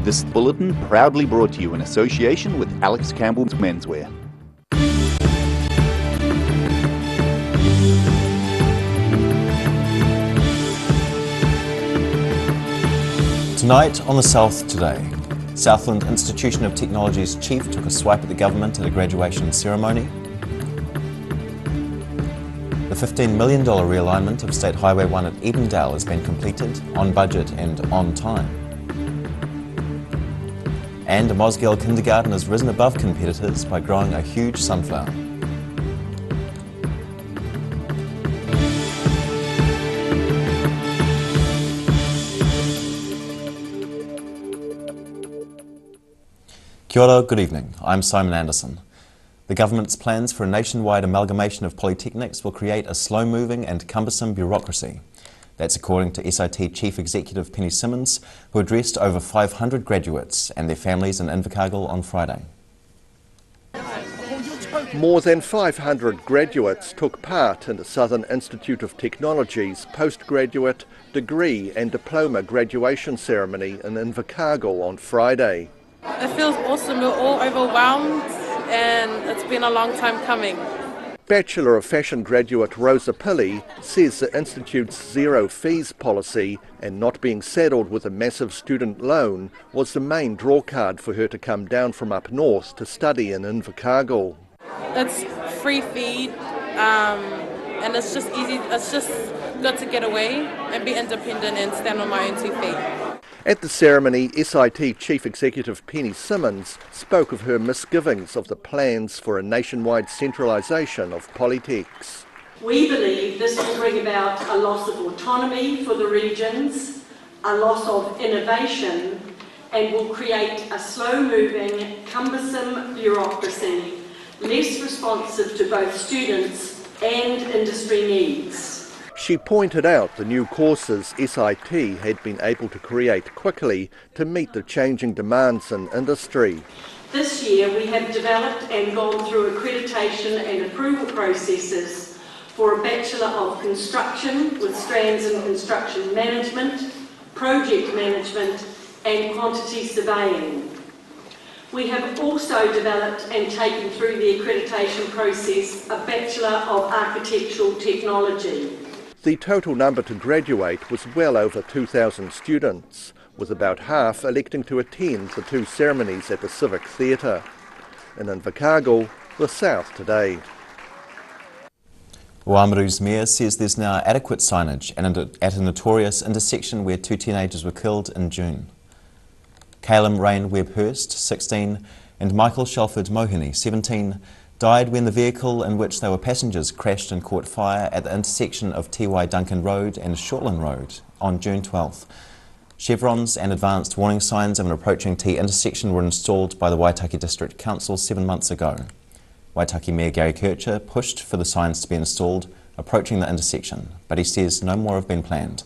This bulletin proudly brought to you in association with Alex Campbell's Menswear. Tonight on the South Today, Southland Institution of Technology's chief took a swipe at the government at a graduation ceremony. The $15 million realignment of State Highway 1 at Edendale has been completed, on budget and on time. And a Mosgiel kindergarten has risen above competitors by growing a huge sunflower. Kia ora, good evening. I'm Simon Anderson. The government's plans for a nationwide amalgamation of polytechnics will create a slow-moving and cumbersome bureaucracy. That's according to SIT Chief Executive Penny Simmons, who addressed over 500 graduates and their families in Invercargill on Friday. More than 500 graduates took part in the Southern Institute of Technology's postgraduate, degree and diploma graduation ceremony in Invercargill on Friday. It feels awesome. We're all overwhelmed and it's been a long time coming. Bachelor of Fashion graduate Rosa Pilley says the Institute's zero fees policy and not being saddled with a massive student loan was the main drawcard for her to come down from up north to study in Invercargill. It's free feed and it's just easy. It's just good to get away and be independent and stand on my own 2 feet. At the ceremony, SIT Chief Executive Penny Simmons spoke of her misgivings of the plans for a nationwide centralisation of polytechs. We believe this will bring about a loss of autonomy for the regions, a loss of innovation, and will create a slow-moving, cumbersome bureaucracy, less responsive to both students and industry needs. She pointed out the new courses SIT had been able to create quickly to meet the changing demands in industry. This year we have developed and gone through accreditation and approval processes for a Bachelor of Construction with strands in Construction Management, Project Management and Quantity Surveying. We have also developed and taken through the accreditation process a Bachelor of Architectural Technology. The total number to graduate was well over 2,000 students, with about half electing to attend the 2 ceremonies at the Civic Theatre. In Invercargill, the South Today. Oamaru's mayor says there's now adequate signage at a notorious intersection where 2 teenagers were killed in June. Caleb Rain Webb-Hurst, 16, and Michael Shelford Mohini, 17, died when the vehicle in which they were passengers crashed and caught fire at the intersection of T.Y. Duncan Road and Shortland Road on June 12th. Chevrons and advanced warning signs of an approaching T intersection were installed by the Waitaki District Council 7 months ago. Waitaki Mayor Gary Kircher pushed for the signs to be installed approaching the intersection, but he says no more have been planned.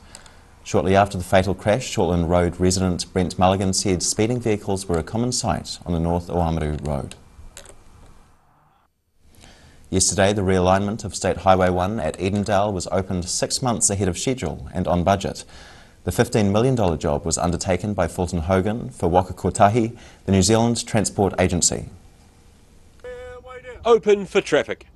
Shortly after the fatal crash, Shortland Road resident Brent Mulligan said speeding vehicles were a common sight on the North Oamaru Road. Yesterday, the realignment of State Highway 1 at Edendale was opened 6 months ahead of schedule and on budget. The $15 million job was undertaken by Fulton Hogan for Waka Kotahi, the New Zealand Transport Agency. Open for traffic.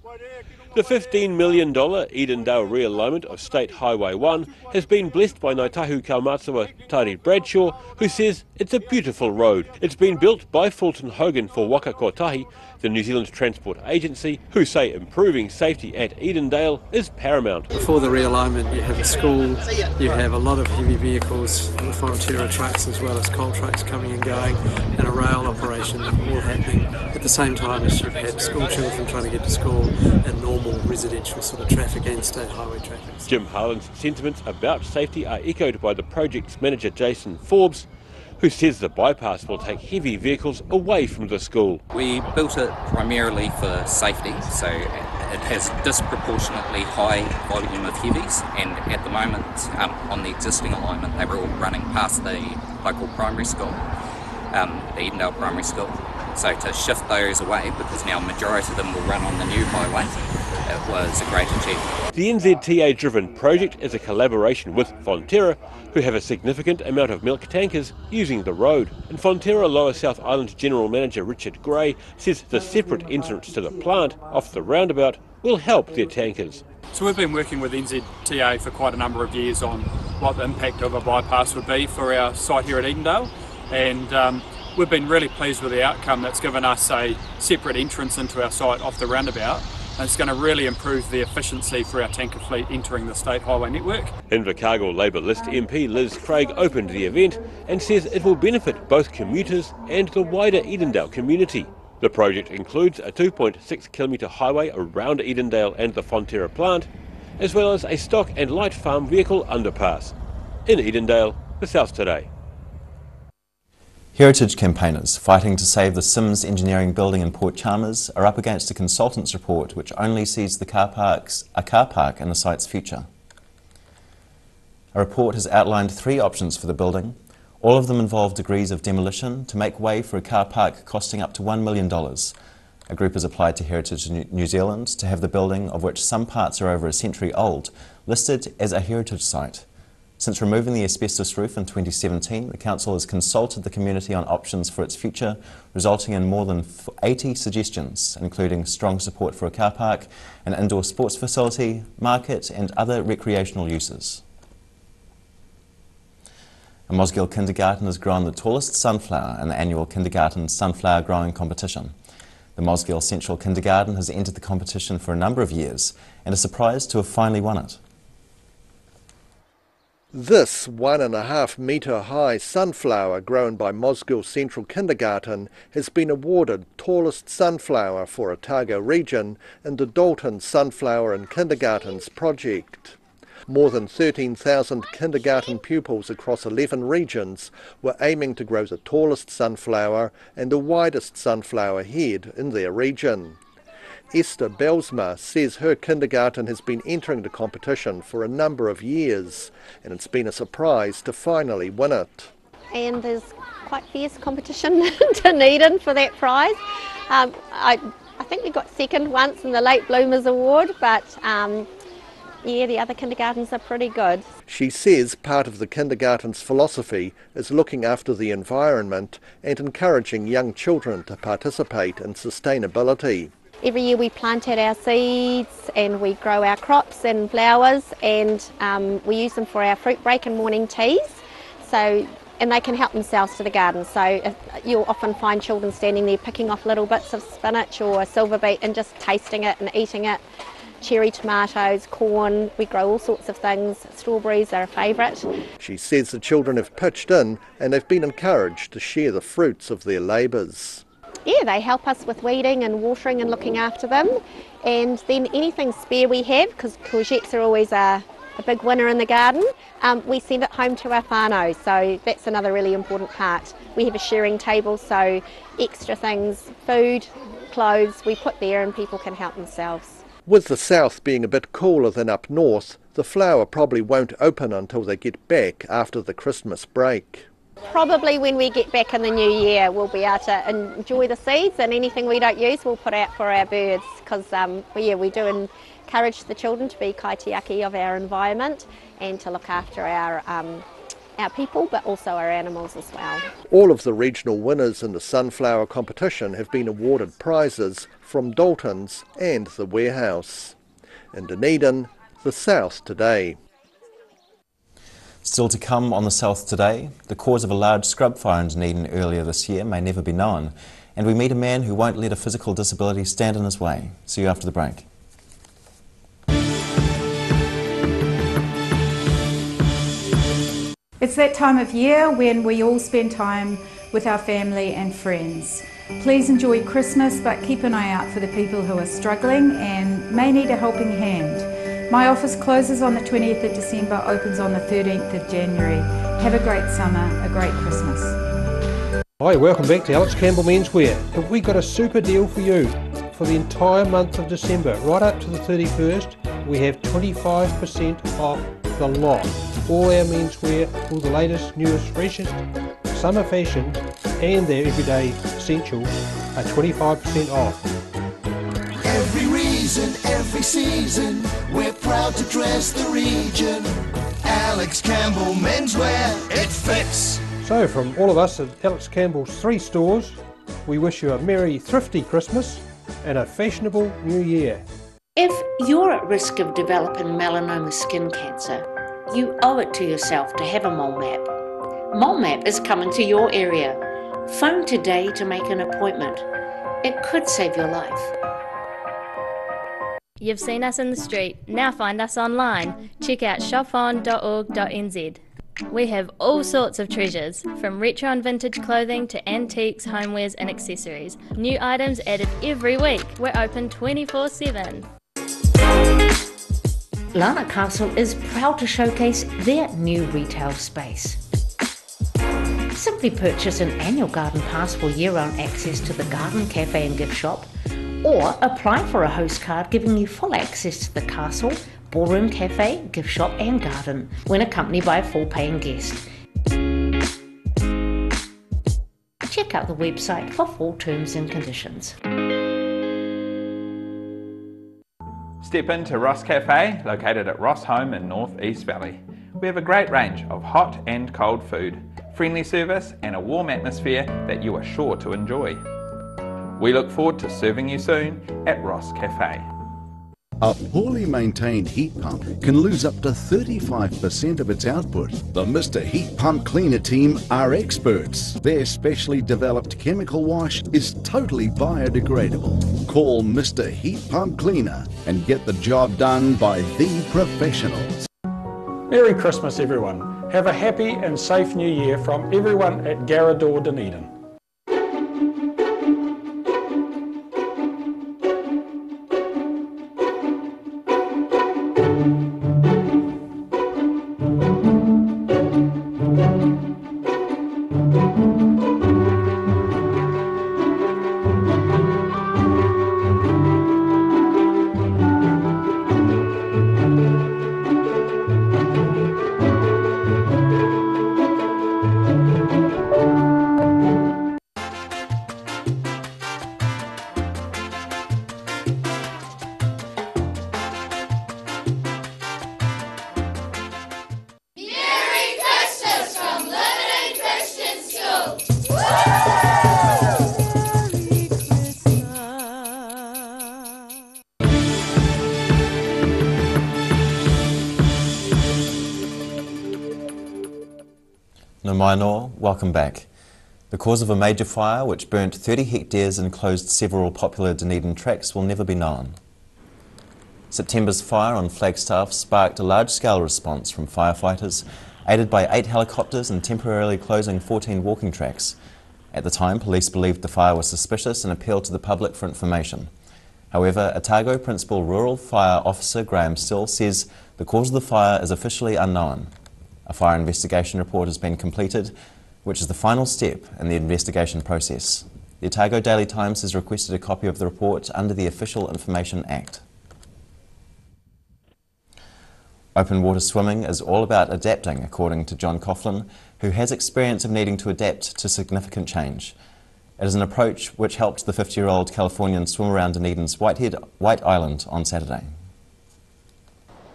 The $15 million Edendale realignment of State Highway 1 has been blessed by Ngāi Tahu Kaumātua Tari Bradshaw, who says it's a beautiful road. It's been built by Fulton Hogan for Waka Kotahi, the New Zealand Transport Agency, who say improving safety at Edendale is paramount. Before the realignment, you have a school, you have a lot of heavy vehicles, Fonterra trucks as well as coal trucks coming and going, and a rail operation all happening at the same time as you've had school children trying to get to school and normal residential sort of traffic and state highway traffic. Jim Harlan's sentiments about safety are echoed by the project's manager Jason Forbes, who says the bypass will take heavy vehicles away from the school. We built it primarily for safety, so it has disproportionately high volume of heavies, and at the moment on the existing alignment they were all running past the local primary school, the Edendale Primary School. So to shift those away, because now majority of them will run on the new highway, it was a great achievement. The NZTA-driven project is a collaboration with Fonterra, who have a significant amount of milk tankers using the road. And Fonterra Lower South Island General Manager Richard Gray says the separate entrance to the plant off the roundabout will help their tankers. So we've been working with NZTA for quite a number of years on what the impact of a bypass would be for our site here at Edendale, and we've been really pleased with the outcome that's given us a separate entrance into our site off the roundabout, and it's going to really improve the efficiency for our tanker fleet entering the state highway network. Invercargill Labour List MP Liz Craig opened the event and says it will benefit both commuters and the wider Edendale community. The project includes a 2.6 kilometre highway around Edendale and the Fonterra plant, as well as a stock and light farm vehicle underpass. In Edendale, The South Today. Heritage campaigners fighting to save the Sims Engineering building in Port Chalmers are up against a consultant's report which only sees a car park in the site's future. A report has outlined 3 options for the building. All of them involve degrees of demolition to make way for a car park costing up to $1 million. A group has applied to Heritage New Zealand to have the building, of which some parts are over a century old, listed as a heritage site. Since removing the asbestos roof in 2017, the council has consulted the community on options for its future, resulting in more than 80 suggestions, including strong support for a car park, an indoor sports facility, market and other recreational uses. A Mosgiel kindergarten has grown the tallest sunflower in the annual kindergarten sunflower growing competition. The Mosgiel Central Kindergarten has entered the competition for a number of years and is surprised to have finally won it. This 1.5 metre high sunflower grown by Mosgiel Central Kindergarten has been awarded Tallest Sunflower for Otago region in the Dalton Sunflower and Kindergartens project. More than 13,000 kindergarten pupils across 11 regions were aiming to grow the tallest sunflower and the widest sunflower head in their region. Esther Belsma says her kindergarten has been entering the competition for a number of years, and it's been a surprise to finally win it. And there's quite fierce competition in Dunedin for that prize. I think we got second once in the Late Bloomers Award, but yeah, the other kindergartens are pretty good. She says part of the kindergarten's philosophy is looking after the environment and encouraging young children to participate in sustainability. Every year we plant out our seeds and we grow our crops and flowers, and we use them for our fruit break and morning teas. And they can help themselves to the garden. So you'll often find children standing there picking off little bits of spinach or silver beet and just tasting it and eating it. Cherry tomatoes, corn, we grow all sorts of things. Strawberries are a favourite. She says the children have pitched in and they've been encouraged to share the fruits of their labours. Yeah, they help us with weeding and watering and looking after them. And then anything spare we have, because courgettes are always a big winner in the garden, we send it home to our whānau. So that's another really important part. We have a sharing table, so extra things, food, clothes, we put there and people can help themselves. With the south being a bit cooler than up north, the flower probably won't open until they get back after the Christmas break. Probably when we get back in the new year we'll be able to enjoy the seeds, and anything we don't use we'll put out for our birds, because we do encourage the children to be kaitiaki of our environment and to look after our people, but also our animals as well. All of the regional winners in the sunflower competition have been awarded prizes from Dalton's and the Warehouse. In Dunedin, The South Today. Still to come on The South Today, the cause of a large scrub fire in Dunedin earlier this year may never be known, and we meet a man who won't let a physical disability stand in his way. See you after the break. It's that time of year when we all spend time with our family and friends. Please enjoy Christmas, but keep an eye out for the people who are struggling and may need a helping hand. My office closes on the 20th of December, opens on the 13th of January. Have a great summer, a great Christmas. Hi, welcome back to Alex Campbell Menswear. Have we got a super deal for you? For the entire month of December, right up to the 31st, we have 25% off the lot. All our menswear, all the latest, newest, freshest summer fashion and their everyday essentials are 25% off. Every reason, every every season. We're proud to dress the region. Alex Campbell Menswear, it fits. So from all of us at Alex Campbell's 3 stores, we wish you a merry, thrifty Christmas and a fashionable New Year. If you're at risk of developing melanoma skin cancer, you owe it to yourself to have a mole map. Mole Map is coming to your area. Phone today to make an appointment. It could save your life. You've seen us in the street, now find us online. Check out shopon.org.nz. We have all sorts of treasures, from retro and vintage clothing to antiques, homewares and accessories. New items added every week. We're open 24/7. Lana Castle is proud to showcase their new retail space. Simply purchase an annual garden pass for year-round access to the garden, cafe and gift shop, or apply for a host card giving you full access to the castle, ballroom, cafe, gift shop and garden when accompanied by a full paying guest. Check out the website for full terms and conditions. Step into Ross Cafe, located at Ross Home in North East Valley. We have a great range of hot and cold food, friendly service and a warm atmosphere that you are sure to enjoy. We look forward to serving you soon at Ross Cafe. A poorly maintained heat pump can lose up to 35% of its output. The Mr. Heat Pump Cleaner team are experts. Their specially developed chemical wash is totally biodegradable. Call Mr. Heat Pump Cleaner and get the job done by the professionals. Merry Christmas everyone. Have a happy and safe new year from everyone at Garador Dunedin. Nomainor, welcome back. The cause of a major fire which burnt 30 hectares and closed several popular Dunedin tracks will never be known. September's fire on Flagstaff sparked a large-scale response from firefighters, aided by 8 helicopters and temporarily closing 14 walking tracks. At the time, police believed the fire was suspicious and appealed to the public for information. However, Otago Principal Rural Fire Officer Graham Still says the cause of the fire is officially unknown. A fire investigation report has been completed, which is the final step in the investigation process. The Otago Daily Times has requested a copy of the report under the Official Information Act. Open water swimming is all about adapting, according to John Coughlin, who has experience of needing to adapt to significant change. It is an approach which helped the 50-year-old Californian swim around Dunedin's White Island on Saturday.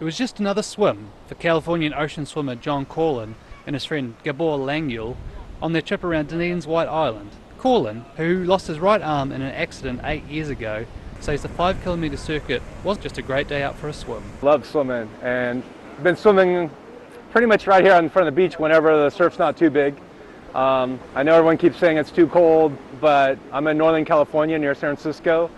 It was just another swim for Californian ocean swimmer John Corlin and his friend Gabor Langyul on their trip around Dunedin's White Island. Corlin, who lost his right arm in an accident 8 years ago, says the 5-kilometre circuit wasn't just a great day out for a swim. Love swimming, and I've been swimming pretty much right here in front of the beach whenever the surf's not too big. I know everyone keeps saying it's too cold, but I'm in Northern California near San Francisco,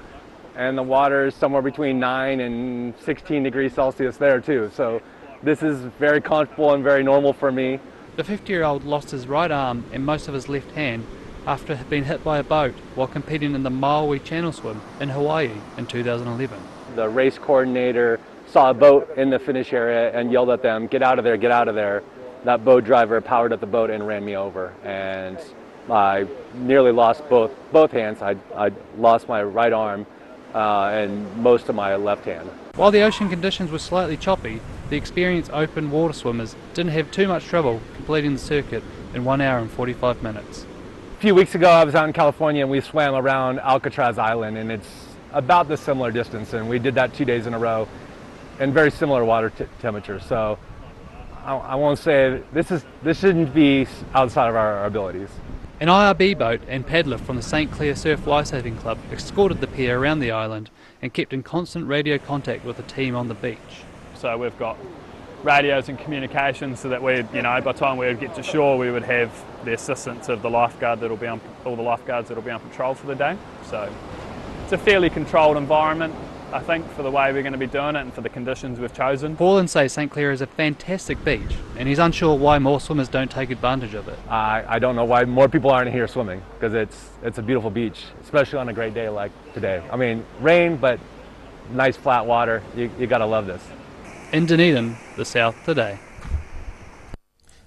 and the water is somewhere between 9 and 16 degrees Celsius there too. So this is very comfortable and very normal for me. The 50-year-old lost his right arm and most of his left hand after being hit by a boat while competing in the Maui Channel Swim in Hawaii in 2011. The race coordinator saw a boat in the finish area and yelled at them, "Get out of there, get out of there." That boat driver powered up the boat and ran me over, and I nearly lost both hands. I lost my right arm and most of my left hand. While the ocean conditions were slightly choppy, the experienced open water swimmers didn't have too much trouble completing the circuit in 1 hour and 45 minutes. A few weeks ago I was out in California and we swam around Alcatraz Island, and it's about the similar distance, and we did that 2 days in a row and very similar water temperatures. So I won't say this shouldn't be outside of our abilities. An IRB boat and paddler from the St Clair Surf Lifesaving Club escorted the pair around the island and kept in constant radio contact with the team on the beach. So we've got radios and communication so that we, by the time we would get to shore, we would have the assistance of the lifeguard that'll be on, all the lifeguards that'll be on patrol for the day. So it's a fairly controlled environment, I think, for the way we're going to be doing it and for the conditions we've chosen. Pauline says St Clair is a fantastic beach, and he's unsure why more swimmers don't take advantage of it. I don't know why more people aren't here swimming, because it's a beautiful beach, especially on a great day like today. I mean, rain, but nice flat water. You gotta love this. In Dunedin, the South Today.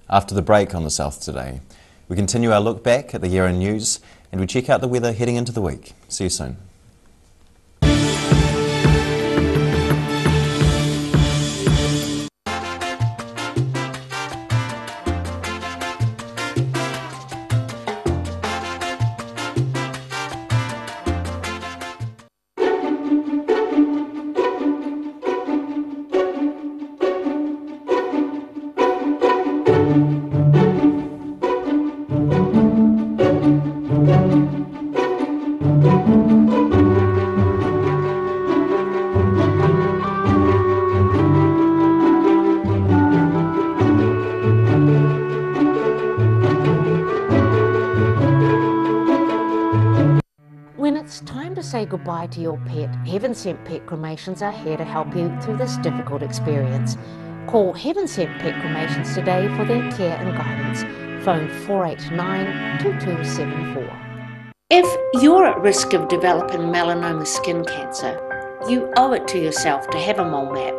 After the break on the South Today, we continue our look back at the year in news and we check out the weather heading into the week. See you soon. When it's time to say goodbye to your pet, Heaven Sent Pet Cremations are here to help you through this difficult experience. Call Heaven Sent Pet Cremations today for their care and guidance. Phone 489-2274. If you're at risk of developing melanoma skin cancer, you owe it to yourself to have a mole map.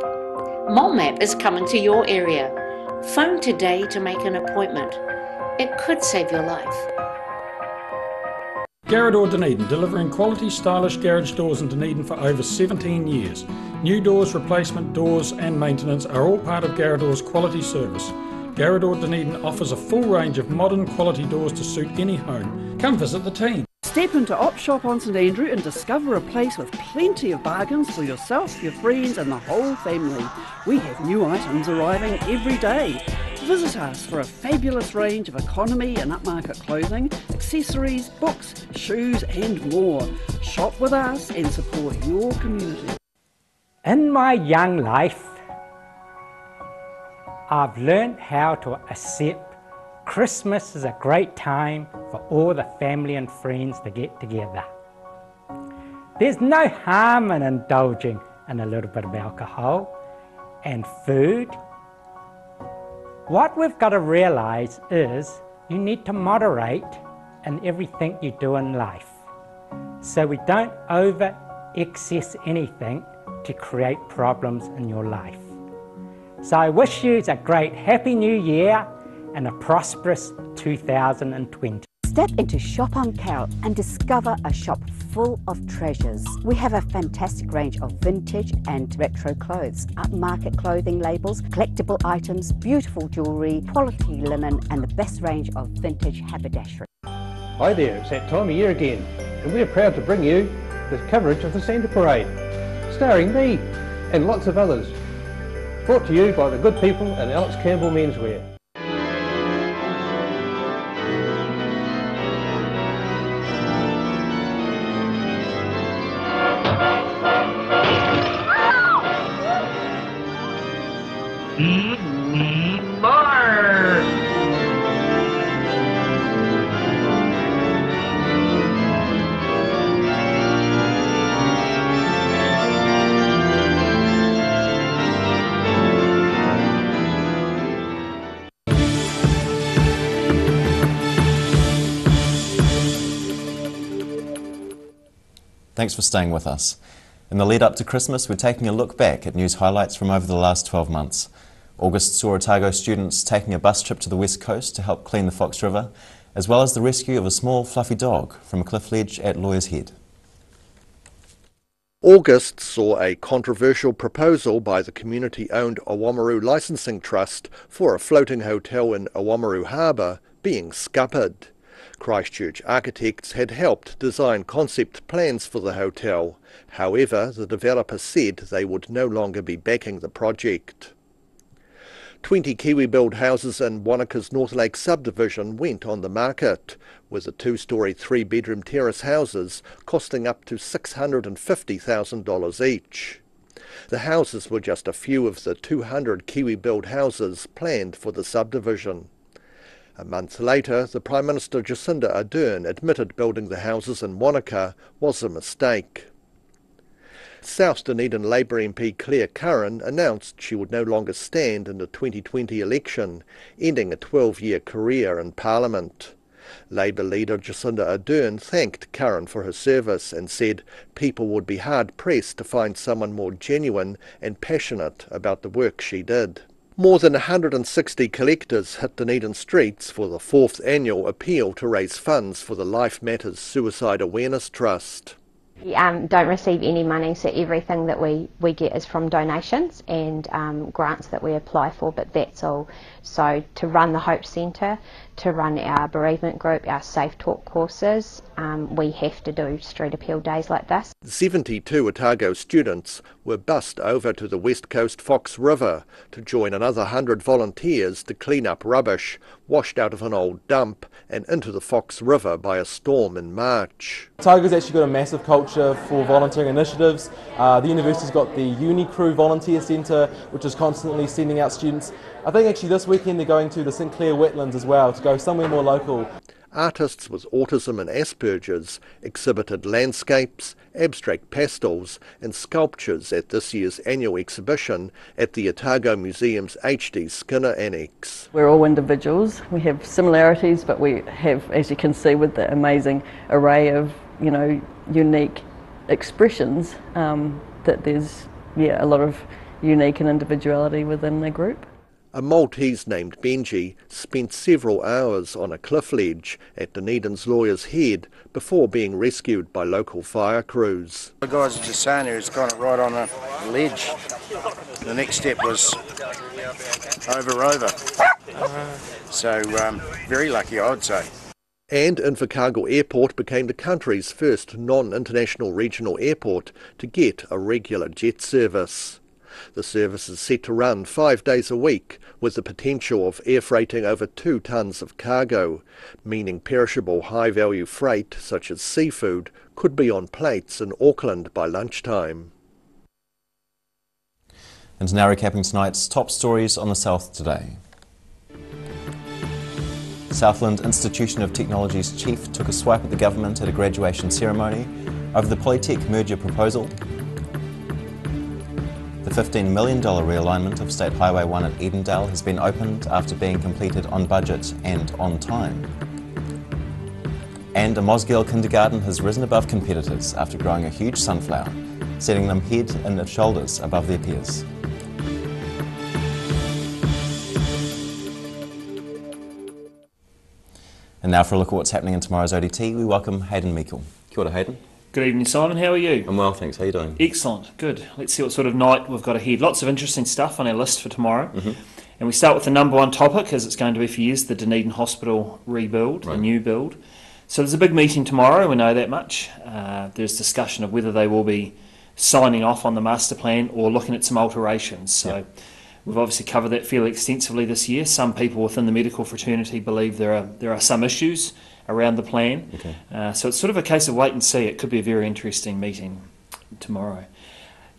Mole Map is coming to your area. Phone today to make an appointment. It could save your life. Garrador Dunedin, delivering quality, stylish garage doors in Dunedin for over 17 years. New doors, replacement doors and maintenance are all part of Garrador's quality service. Garrador Dunedin offers a full range of modern quality doors to suit any home. Come visit the team. Step into Op Shop on St Andrew and discover a place with plenty of bargains for yourself, your friends and the whole family. We have new items arriving every day. Visit us for a fabulous range of economy and upmarket clothing, accessories, books, shoes and more. Shop with us and support your community. In my young life, I've learned how to accept Christmas is a great time for all the family and friends to get together. There's no harm in indulging in a little bit of alcohol and food. What we've got to realise is you need to moderate in everything you do in life, so we don't over-excess anything to create problems in your life. So I wish you a great Happy New Year and a prosperous 2020. Step into Shop on Carroll and discover a shop full of treasures. We have a fantastic range of vintage and retro clothes, upmarket clothing labels, collectible items, beautiful jewellery, quality linen and the best range of vintage haberdashery. Hi there, it's that time of year again, and we're proud to bring you the coverage of the Santa Parade, starring me and lots of others. Brought to you by the good people at Alex Campbell Menswear. Thanks for staying with us. In the lead up to Christmas, we're taking a look back at news highlights from over the last 12 months. August saw Otago students taking a bus trip to the west coast to help clean the Fox River, as well as the rescue of a small fluffy dog from a cliff ledge at Lawyers Head. August saw a controversial proposal by the community-owned Oamaru Licensing Trust for a floating hotel in Oamaru Harbour being scuppered. Christchurch architects had helped design concept plans for the hotel. However, the developer said they would no longer be backing the project. 20 Kiwi-built houses in Wanaka's North Lake subdivision went on the market, with the two-storey, three-bedroom terrace houses costing up to $650,000 each. The houses were just a few of the 200 Kiwi-built houses planned for the subdivision. A month later, the Prime Minister Jacinda Ardern admitted building the houses in Wanaka was a mistake. South Dunedin Labour MP Claire Curran announced she would no longer stand in the 2020 election, ending a 12-year career in Parliament. Labour leader Jacinda Ardern thanked Curran for her service and said people would be hard-pressed to find someone more genuine and passionate about the work she did. More than 160 collectors hit Dunedin streets for the 4th annual appeal to raise funds for the Life Matters Suicide Awareness Trust. We don't receive any money, so everything that we get is from donations and grants that we apply for, but that's all. So to run the Hope Centre, to run our bereavement group, our Safe Talk courses, we have to do street appeal days like this. 72 Otago students were bussed over to the West Coast Fox River to join another 100 volunteers to clean up rubbish washed out of an old dump and into the Fox River by a storm in March. Otago's actually got a massive culture for volunteering initiatives. The university's got the Uni Crew Volunteer Centre, which is constantly sending out students. I think actually this weekend they're going to the St Clair Wetlands as well, to go somewhere more local. Artists with autism and Asperger's exhibited landscapes, abstract pastels and sculptures at this year's annual exhibition at the Otago Museum's H.D. Skinner Annex. We're all individuals, we have similarities, but we have, as you can see with the amazing array of, unique expressions, that there's a lot of unique and individuality within the group. A Maltese named Benji spent several hours on a cliff ledge at Dunedin's Lawyer's Head before being rescued by local fire crews. The guys are just saying there, it's kind of right on a ledge. The next step was over. So very lucky, I would say. And Invercargill Airport became the country's first non-international regional airport to get a regular jet service. The service is set to run 5 days a week, with the potential of air freighting over 2 tonnes of cargo, meaning perishable high-value freight, such as seafood, could be on plates in Auckland by lunchtime. And now recapping tonight's top stories on the South today. Southland Institution of Technology's chief took a swipe at the government at a graduation ceremony over the Polytech merger proposal. The $15 million realignment of State Highway 1 at Edendale has been opened after being completed on budget and on time. And a Mosgiel kindergarten has risen above competitors after growing a huge sunflower, setting them head and shoulders above their peers. And now for a look at what's happening in tomorrow's ODT, we welcome Hayden Meikle. Kia ora, Hayden. Good evening, Simon. How are you? I'm well, thanks. How are you doing? Excellent. Good. Let's see what sort of night we've got ahead. Lots of interesting stuff on our list for tomorrow. And we start with the number one topic, as it's going to be for years, the Dunedin Hospital rebuild, the new build. So there's a big meeting tomorrow, we know that much. There's discussion of whether they will be signing off on the master plan or looking at some alterations. So we've obviously covered that fairly extensively this year. Some people within the medical fraternity believe there are some issues around the plan. So it's sort of a case of wait and see. It could be a very interesting meeting tomorrow.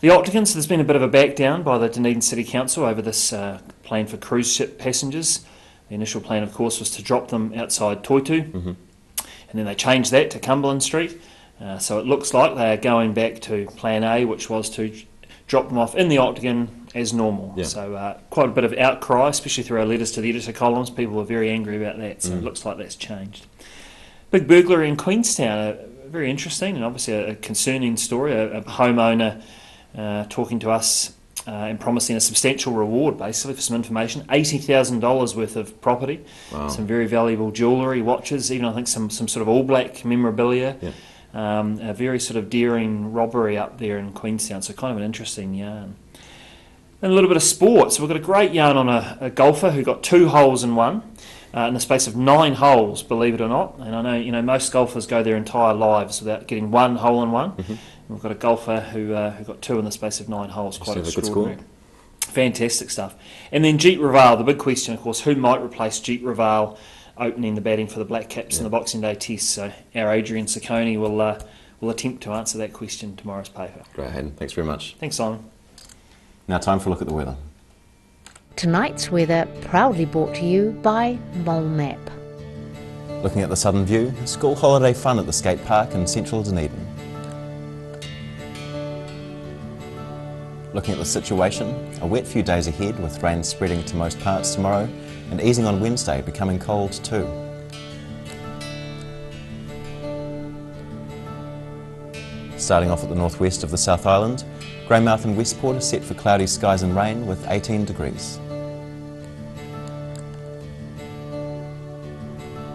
The Octagons, there's been a bit of a back down by the Dunedin City Council over this plan for cruise ship passengers. The initial plan, of course, was to drop them outside Toitu, and then they changed that to Cumberland Street. So it looks like they are going back to plan A, which was to drop them off in the Octagon as normal. So quite a bit of outcry, especially through our letters to the editor columns. People were very angry about that, so it looks like that's changed. Big burglary in Queenstown, very interesting and obviously a concerning story. A homeowner talking to us and promising a substantial reward basically for some information. $80,000 worth of property, some very valuable jewellery, watches, even I think some sort of all black memorabilia. A very sort of daring robbery up there in Queenstown, so kind of an interesting yarn. And a little bit of sport. So we've got a great yarn on a golfer who got 2 holes in one. in the space of 9 holes, believe it or not. And I know, most golfers go their entire lives without getting one hole in one. We've got a golfer who got 2 in the space of 9 holes. Quite extraordinary. Fantastic stuff. And then Jeet Raval, the big question, of course, who might replace Jeet Raval opening the batting for the Black Caps in the Boxing Day Test? So our Adrian Ciccone will attempt to answer that question in tomorrow's paper. Great, Hayden. Thanks very much. Thanks, Simon. Now time for a look at the weather. Tonight's weather proudly brought to you by Molnap. Looking at the southern view, school holiday fun at the skate park in central Dunedin. Looking at the situation, a wet few days ahead with rain spreading to most parts tomorrow and easing on Wednesday, becoming cold too. Starting off at the northwest of the South Island, Greymouth and Westport are set for cloudy skies and rain with 18 degrees.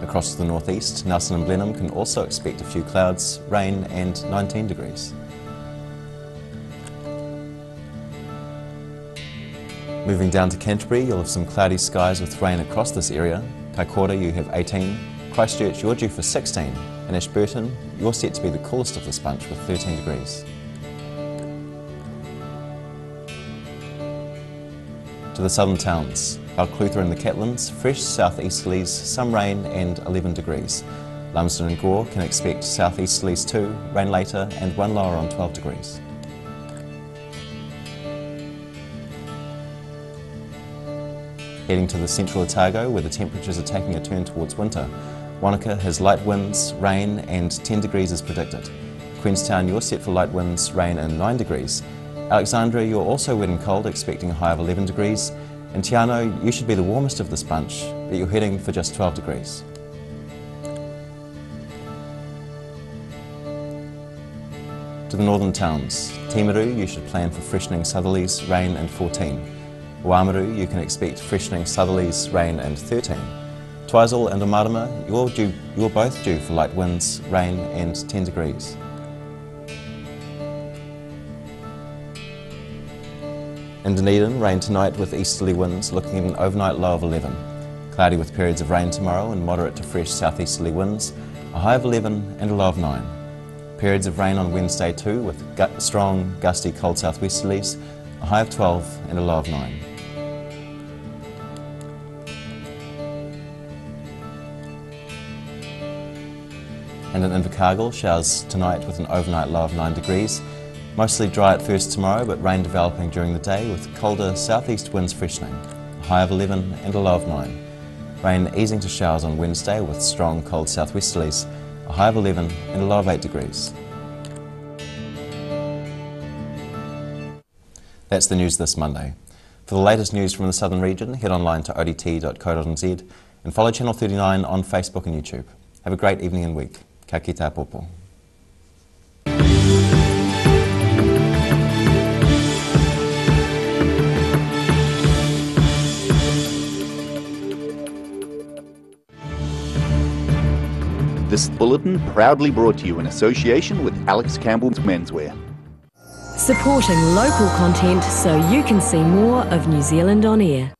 Across to the northeast, Nelson and Blenheim can also expect a few clouds, rain and 19 degrees. Moving down to Canterbury, you'll have some cloudy skies with rain across this area. Kaikoura, you have 18. Christchurch, you're due for 16. And Ashburton, you're set to be the coolest of this bunch with 13 degrees. To the southern towns, Balclutha and the Catlins, fresh southeasterlies, some rain and 11 degrees. Lumsden and Gore can expect southeasterlies too, rain later and one lower on 12 degrees. Heading to the central Otago, where the temperatures are taking a turn towards winter. Wanaka has light winds, rain and 10 degrees is predicted. Queenstown, you're set for light winds, rain and 9 degrees. Alexandria, you're also wet and cold, expecting a high of 11 degrees. And Te Anau, you should be the warmest of this bunch, but you're heading for just 12 degrees. To the northern towns, Timaru, you should plan for freshening southerlies, rain and 14. Oamaru, you can expect freshening southerlies, rain and 13. Twizel and Omarama, you're both due for light winds, rain and 10 degrees. In Dunedin, rain tonight with easterly winds, looking at an overnight low of 11. Cloudy with periods of rain tomorrow and moderate to fresh southeasterly winds, a high of 11 and a low of 9. Periods of rain on Wednesday too, with strong, gusty, cold southwesterlies, a high of 12 and a low of 9. And in Invercargill, showers tonight with an overnight low of 9 degrees. Mostly dry at first tomorrow, but rain developing during the day with colder southeast winds freshening. A high of 11 and a low of 9. Rain easing to showers on Wednesday with strong cold southwesterlies. A high of 11 and a low of 8 degrees. That's the news this Monday. For the latest news from the southern region, head online to odt.co.nz and follow Channel 39 on Facebook and YouTube. Have a great evening and week. Ka kite popo. This bulletin proudly brought to you in association with Alex Campbell's Menswear. Supporting local content so you can see more of New Zealand on air.